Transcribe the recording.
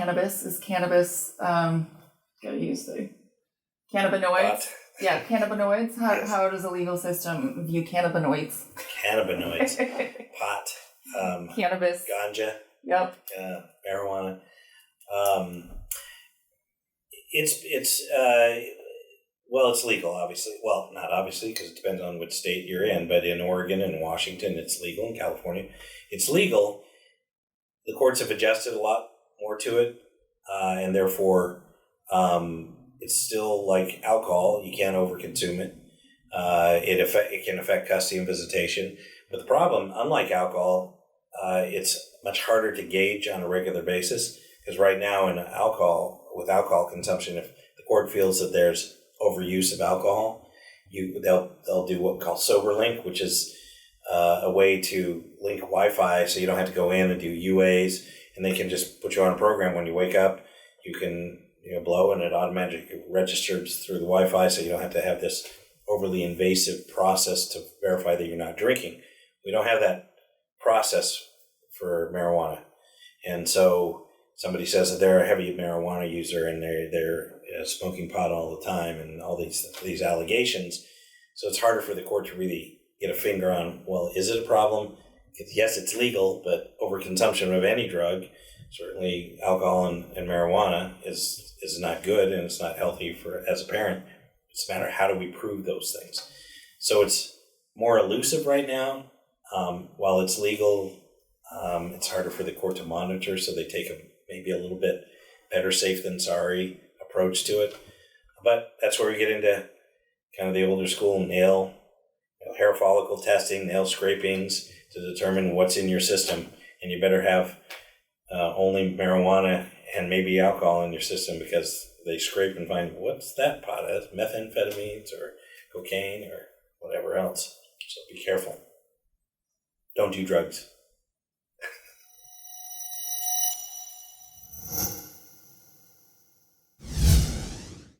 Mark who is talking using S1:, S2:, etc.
S1: cannabis. Is cannabis, gotta use the cannabinoids? Yeah, cannabinoids. How does the legal system view cannabinoids?
S2: Cannabinoids. Pot.
S1: Cannabis.
S2: Ganja.
S1: Yep.
S2: Marijuana. It's legal, obviously. Well, not obviously, because it depends on which state you're in, but in Oregon and Washington, it's legal. In California, it's legal. The courts have adjusted a lot more to it, and therefore it's still like alcohol. You can't overconsume it. It can affect custody and visitation. But the problem, unlike alcohol, it's much harder to gauge on a regular basis, because right now with alcohol consumption, if the court feels that there's overuse of alcohol, they'll do what we call sober link, which is a way to link Wi-Fi, so you don't have to go in and do UAs, and they can just put you on a program. When you wake up, you can blow, and it automatically registers through the Wi-Fi, so you don't have to have this overly invasive process to verify that you're not drinking. We don't have that process for marijuana, and so somebody says that they're a heavy marijuana user and they're smoking pot all the time and all these allegations. So it's harder for the court to really get a finger on, well, is it a problem? Yes, it's legal, but overconsumption of any drug, certainly alcohol and marijuana, is not good, and it's not healthy as a parent. It's a matter of how do we prove those things. So it's more elusive right now. While it's legal, it's harder for the court to monitor, so they take maybe a little bit better safe than sorry approach to it. But that's where we get into kind of the older school hair follicle testing, nail scrapings to determine what's in your system. And you better have only marijuana and maybe alcohol in your system, because they scrape and find, what's that pot? That's methamphetamines or cocaine or whatever else. So be careful. Don't do drugs.